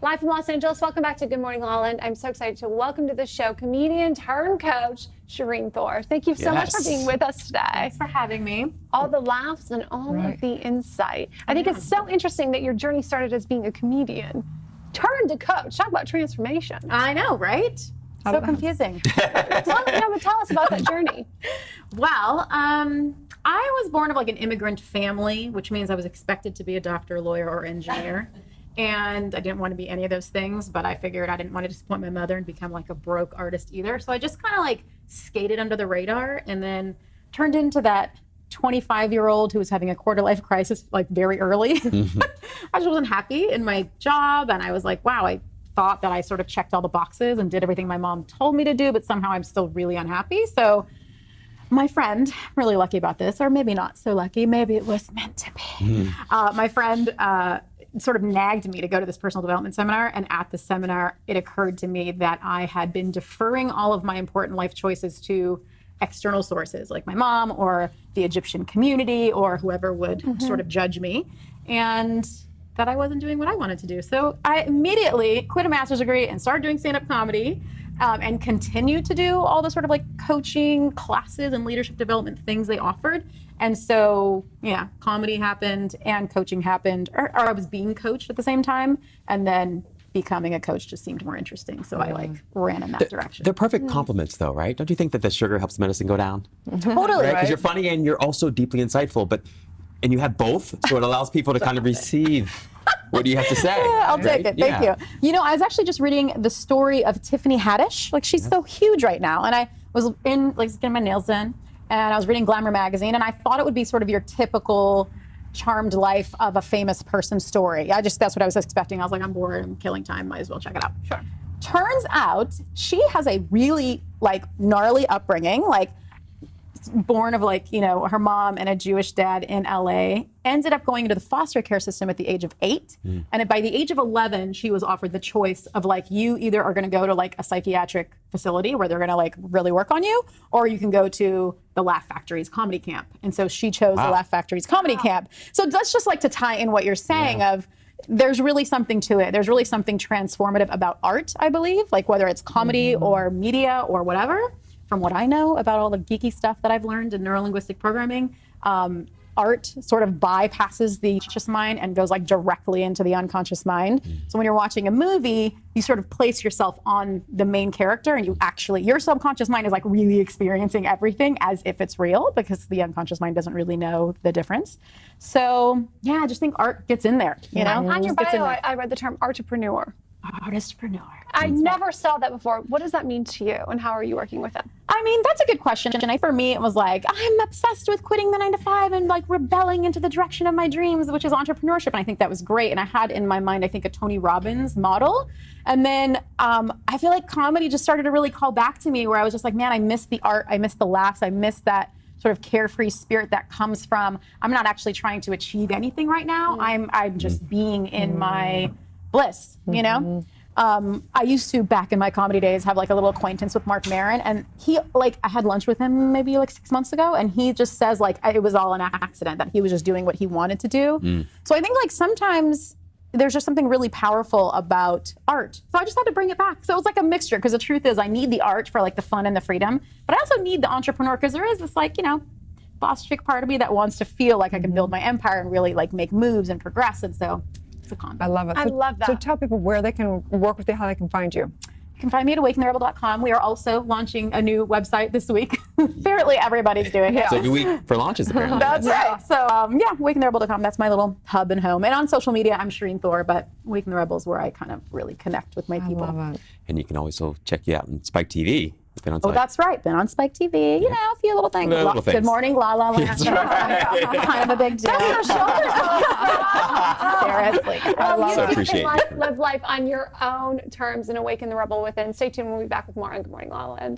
Live from Los Angeles, welcome back to Good Morning LaLa. I'm so excited to welcome to the show comedian turned coach, Shereen Thor. Thank you so much for being with us today. Thanks for having me. All the laughs and all of the insight. I think it's so interesting that your journey started as being a comedian, turned to coach. Talk about transformation. I know, right? So confusing. Tell us about that journey. Well, I was born of like an immigrant family, which means I was expected to be a doctor, lawyer, or engineer. And I didn't want to be any of those things, but I figured I didn't want to disappoint my mother and become like a broke artist either. So I just kind of like skated under the radar and then turned into that 25-year-old who was having a quarter life crisis like very early. I just wasn't happy in my job. And I was like, wow, I thought that I sort of checked all the boxes and did everything my mom told me to do, but somehow I'm still really unhappy. So my friend, really lucky about this, or maybe not so lucky, maybe it was meant to be. My friend sort of nagged me to go to this personal development seminar. And at the seminar, it occurred to me that I had been deferring all of my important life choices to external sources like my mom or the Egyptian community or whoever would sort of judge me. And that I wasn't doing what I wanted to do. So I immediately quit a master's degree and started doing stand-up comedy and continued to do all the sort of like coaching classes and leadership development things they offered. And so, yeah, comedy happened and coaching happened, or I was being coached at the same time. And then becoming a coach just seemed more interesting. So I like ran in that direction. They're perfect compliments though, right? Don't you think that the sugar helps medicine go down? Totally. Right? Because you're funny and you're also deeply insightful, and you have both, so it allows people to kind of receive what do you have to say. Yeah, I'll take it. Thank you. You know, I was actually just reading the story of Tiffany Haddish. Like, she's so huge right now. And I was in, like, getting my nails done, and I was reading Glamour magazine, and I thought it would be sort of your typical charmed life of a famous person's story. That's what I was expecting. I was like, I'm bored, I'm killing time, might as well check it out. Sure. Turns out she has a really, like, gnarly upbringing, like, born of like, you know, her mom and a Jewish dad in LA, ended up going into the foster care system at the age of 8. And by the age of 11, she was offered the choice of like, you either are going to go to like a psychiatric facility where they're going to like really work on you, or you can go to the Laugh Factory's comedy camp. And so she chose the Laugh Factory's comedy camp. So that's just like to tie in what you're saying of, there's really something to it. There's really something transformative about art, I believe, like whether it's comedy or media or whatever. From what I know about all the geeky stuff that I've learned in neurolinguistic programming, art sort of bypasses the conscious mind and goes like directly into the unconscious mind. So when you're watching a movie, you sort of place yourself on the main character and you actually, your subconscious mind is like really experiencing everything as if it's real because the unconscious mind doesn't really know the difference. So yeah, I just think art gets in there, you know? On your bio, I read the term artipreneur. Artistpreneur. I never saw that before. What does that mean to you, and how are you working with it? I mean, that's a good question. And for me, it was like, I'm obsessed with quitting the 9-to-5 and like rebelling into the direction of my dreams, which is entrepreneurship. And I think that was great. And I had in my mind, I think, a Tony Robbins model. And then I feel like comedy just started to really call back to me where I was just like, man, I miss the art. I miss the laughs. I miss that sort of carefree spirit that comes from, I'm not actually trying to achieve anything right now. I'm just being in my bliss, you know? I used to, back in my comedy days, have like a little acquaintance with Mark Maron, and he, like, I had lunch with him maybe like 6 months ago, and he just says like, it was all an accident, that he was just doing what he wanted to do. So I think like sometimes there's just something really powerful about art. So I just had to bring it back. So it was like a mixture, because the truth is I need the art for like the fun and the freedom, but I also need the entrepreneur, because there is this like, you know, boss chick part of me that wants to feel like I can build my empire and really like make moves and progress. And so I love it. I love that. So tell people where they can work with you, how they can find you. You can find me at awakentherebel.com. We are also launching a new website this week. Apparently everybody's doing it. It's a new week for launches, apparently. That's right. So yeah, awakentherebel.com. That's my little hub and home. And on social media, I'm Shereen Thor, but Awaken the Rebel is where I kind of really connect with my people. Love it. And you can also check you out on Spike TV. Oh, that's right. Been on Spike TV. You know, a few little things. Little things. Good morning, LaLa. That's right. Kind of a big deal. Seriously. So appreciate it. Live life on your own terms and awaken the rebel within. Stay tuned. We'll be back with more on Good Morning LaLa.